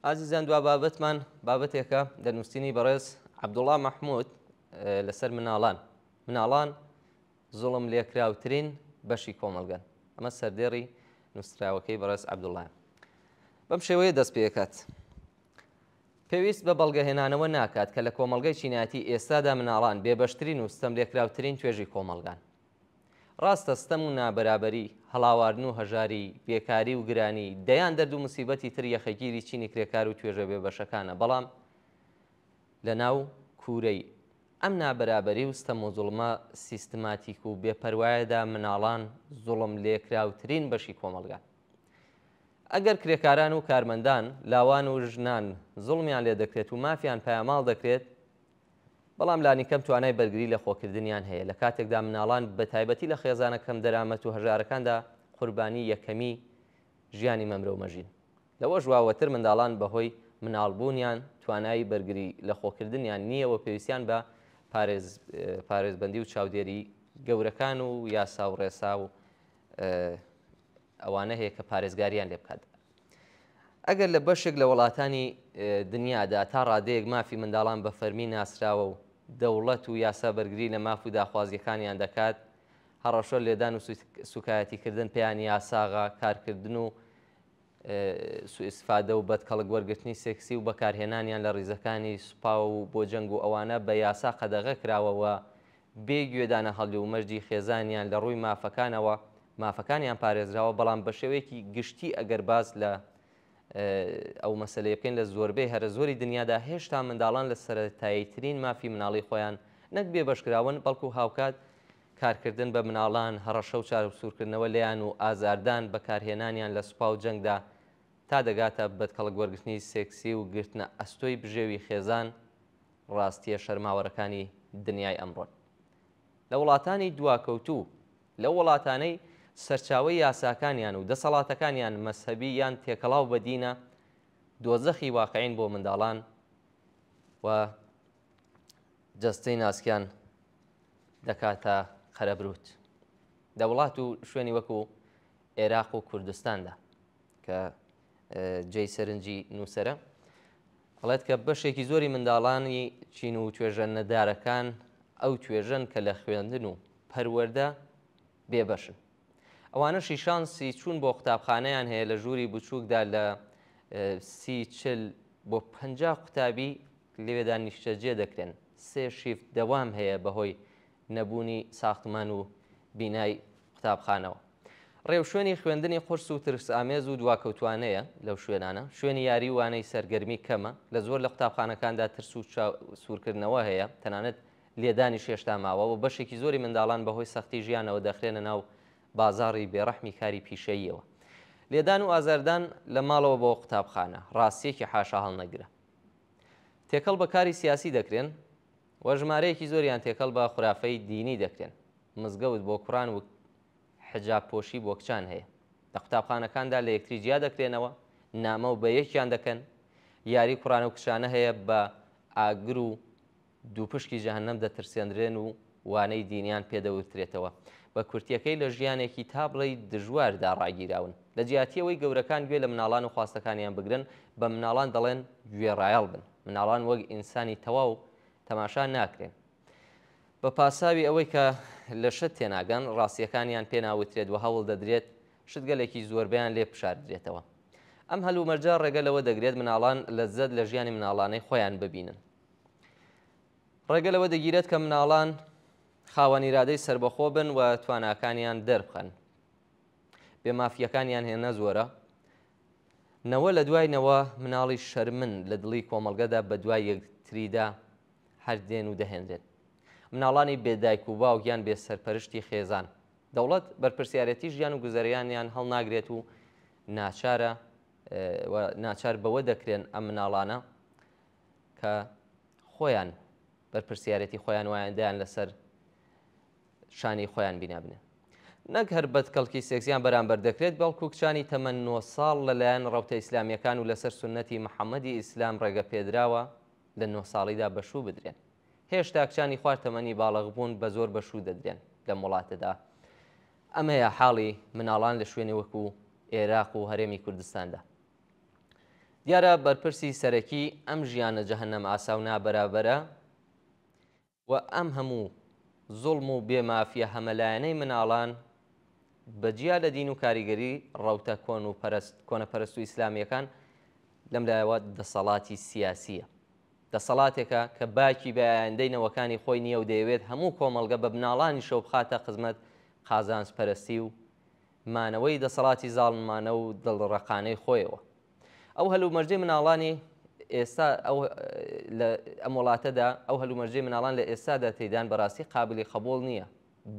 ئازیزان دوا بابەتمان بابەتێکە دەنووسینی بەڕێز عەبدوڵڵا مەحموود لەسەر مناڵان زوڵم لێکراوترین بەشی کۆمەڵگەن. ئەمە سەردێڕی نووسراوەکەی بەڕێز عەبدوڵڵایە. بەم شێوەیە دەست پێ دەکات. پێویست بە بەڵگەهێنانەوە ناکات کە لە کۆمەڵگەی چینایەتی ئێستادا مناڵان بێبەشترین و ستەم لێکراوترین توێژی کۆمەڵگان. ڕاستە ستەم و نابەرابەری، هەڵاواردن و هەژاری، بێکاری و گرانی دەیان دەرد و موسیبەتی تر یەخەگیری چینی کرێکار و توێژە بێبەشەکانە، بەڵام لە ناو کوورەی ئەم نابەرابەری و ستەم و زوڵمە سیستماتیک و بێپەروایەدا مناڵان زوڵم لێکراوترین بەشی کۆمەڵگان. ئەگەر کرێکاران و کارمەندان لاوان و ژنان زوڵمیان لێ دەکرێت و مافیان پایاماڵ دەکرێت، بەڵام لانی کەم توانای بەرگری لە خۆکردنیان هەیە. لە کاتێکدا مناڵان بە تایبەتی لە خێزانە کەم دەرامەت و هەژارەکاندا قوربانی یەکەمی ژیانی مەمرە و مەژین. لەوە ژواوەتر منداڵان بەهۆی مناڵبوونیان توانایی بەرگری لە خۆکردنیان نییەوە پێویستیان بە پارێزبەندی و چاودێری گەورەکان و یاسا و ڕێسا و ئەوانە هەیە کە پارێزگاریان لێ بکات. ئەگەر لە بەشێک لە وڵاتانی دنیادا تا ڕادەیەک مافی منداڵان بە فەرمی ناسراوە و دەوڵەت و یاسا بەرگری لە ماف و داخوازیەکانیان دەکات، هەڕەشە لێدان و سوکایەتیکردن پێیان یاساغا، کارکردن و سوئیسفادە و بەدکەڵک وەرگرتنی سێکسی و بەکارهێنانیان لە ڕیزەکانی سوپا و بۆ جەنگ و ئەوانە بە یاسا قەدەغە کراوەوە بێگوێدانە هەڵی و مەرجی خێزانیان لە ڕووی مافەکانیان پارێزراوە، بەڵام بە شێوەیەکی گشتی ئەگەر باز لە ئەو مەسەلەیە بکەین لە زۆربەی هەرە زۆری دنیادا هێشتا منداڵان لە سەرەتاییترین مافی مناڵی خۆیان نەک بێبەشکراون، بەڵکو هاوکات کارکردن بە مناڵان، هەڕەشە و چارەسوورکردنەوە لەیان و ئازاردان بەکارهێنانیان لە سوپا و جەنگدا تا دەگاتە بەدکەڵک وەرگرتنی سێکسی و گرتنە ئەستۆی بژێوی خێزان ڕاستیە شەرماوەڕەکانی دنیای ئەمڕۆن. لە وڵاتانی دواکەوتوو، لە وڵاتانەی سەرچاوی یاساکانیان و دەسەڵاتەکانیان مەسهەبی یان تێکەڵاو بەدینە، دۆزەخی واقعین بۆ منداڵان و جەستەی ناسکیان دەکاتە خەرەبروت. دەوڵات و شوێنی وەکو عێراق و کوردستاندا کە جێی سەرنجی نووسەرە هەڵێت کە بەشێکی زۆری منداڵانی چین و توێژە نەدارەکان ئەو توێژەن کە لە خوێندن و پەروەردە بێبەشن. ئەوانەشی شانسی چوون بۆ قوتابخانەیان هەیە لە ژووری بچووکدا لە 30 بۆ 50 قوتابی لێوێدا نیشتەجێ دەکرێن. 3 شیفت دەوام هەیە بەهۆی نەبوونی ساختمان و بینای قوتابخانەوە. ڕێوشوێنی خوێندنی قورس و ترس ئامێز و دواکەوتوانەیە لەو شوێنانە. شوێنی یاری وانەی سەرگەرمی کەمە، لە زۆر لە قوتابخانەکاندا ترس و سوورکردنەوە هەیە، تەنانەت لێدانی شێشتا ماوە و بەشێکی زۆری منداڵان بەهۆی سەختی ژیانەوە دەخرێنە ناو بازاڕی بێڕەحمی کاری پیشەییەوە. لێدان و ئازاردان لە ماڵەوە بۆ قوتابخانە ڕاستیەکی حاشا هەڵنەگرە. تێکەڵ بە کاری سیاسی دەکرێن و ژمارەیەکی زۆریان تێکەڵ بە خوراافەی دینی دەکرێن. مزگەوت بۆ کوڕان و حجاب پۆشی بۆ کچان هەیە. لە قوتابخانەکاندا لە یەکتری جیا دەکرێنەوە، نامە و بە یەکیان دەکەن. یاری کوڕانە و کچانە هەیە بە ئاگر و دووپشکی جەهەنەم دەترسێنرێن و وانەی دینیان پێدەوترێتەوە. بە کورتیەکەی لە ژیانێکی تا بڵێ دژواردا ڕاگیراون. لە جیاتیەوەی گەورەکان گوێ لە مناڵان و خواستەکانیان بگرن، بە مناڵان دەڵێن گوێڕایەڵ بن. مناڵان وەک ئینسانی تەواو تەماشا ناکرێن. بە پاساوی ئەوەی کە لە شت تێناگەن، ڕاستیەکانیان پێناوترێت و هەوڵ دەدرێت شتگەلێکی زۆربیان لێ بشاردرێتەوە. ئەم هەلومەرجە ڕێگەلەوە دەگرێت مناڵان لەزەت لە ژیانی مناڵانەی خۆیان ببینن. ڕێگەلەوە دەگیرێت کە مناڵان خاوەن ئیرادەی سربەخۆ بن و تواناکانیان دەربخەن. بێمافیەکانیان هێنە زۆرە. نەوە لە دوایەوە مناڵی شەرمن لە دڵی کۆمەڵگەدا بە دوای یەکتریدا هەردێن و دەهێنرێن. مناڵانی بێدایک و باوکیان بێ سەرپەرشتی خێزان. دەوڵەت بەرپرسیارەتی ژیان و گوزەریانیان هەڵناگرێت و ناچار بەوە دەکرێن ئەم مناڵانە کە خۆیان بەرپرسیارەتی خۆیان وایەندەیان لەسەر شانی خۆیان بینابنێ. نەک هەر بەدکەڵکی سێکسیان بەرامبەر دەکرێت، بەڵکو کچانی تەمەن 9 ساڵ لەلایەن ڕەوتە ئیسلامیەکان و لەسەر سونەتی محەممەدی ئیسلام ڕێگە پێدراوە لە 9 ساڵیدا بەشوو بدرێن. هێشتا کچانی خوار تەمەنی باڵغ بوون بە زۆر بەشوو دەدرێن لە وڵاتەدا. ئەمەیە حاڵی مناڵان لە شوێنی وەکو عێراق و هەرێمی کوردستاندا. دیارە بەرپرسی سەرەکی ئەم ژیانە جەهەنەم ئاساونا بەرابەرە و ئەم هەموو زوڵم و بێمافیە هەمەلایەنەی مناڵان بەجیا لە دین و کاریگەری ڕەوتە کۆنەپەرست و ئیسلامیەکان لەم لایەوە دەسەڵاتی سیاسیە، دەسەڵاتێکە کە باکی بە ئایندەی نەوەکانی خۆی نییە و دەیەوێت هەموو کۆمەڵگە بە بناڵانی شەو بخاتە خزمەت قازانجپەرستی و مانەوەی دەسەڵاتی زاڵمانە و دڵڕەقانەی خۆیەوە. ئەو هەلومەرجەی مناڵانی ئێستا ئەم وڵاتەدا ئەو هەلومەرجەی مناڵان لە ئێستادا تێدان بەڕاستی قابلی قبوڵ نییە.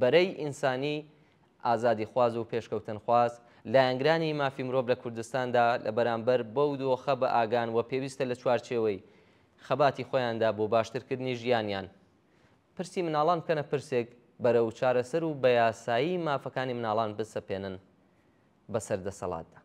بەرەی ئینسانی ئازادی خواز و پێشکەوتن خواز لایەنگرانی مافی مرۆڤ لە کوردستاندا لە بەرامبەر بەو دۆخە بە ئاگان و پێویستە لە چوارچێوەی خەباتی خۆیاندا بۆ باشترکردنی ژیانیان پرسی مناڵان بکەنە پرسێک بەرە و چارەسەر و بە یاسایی مافەکانی مناڵان بسەپێنن بەسەر دەسەڵاتدا.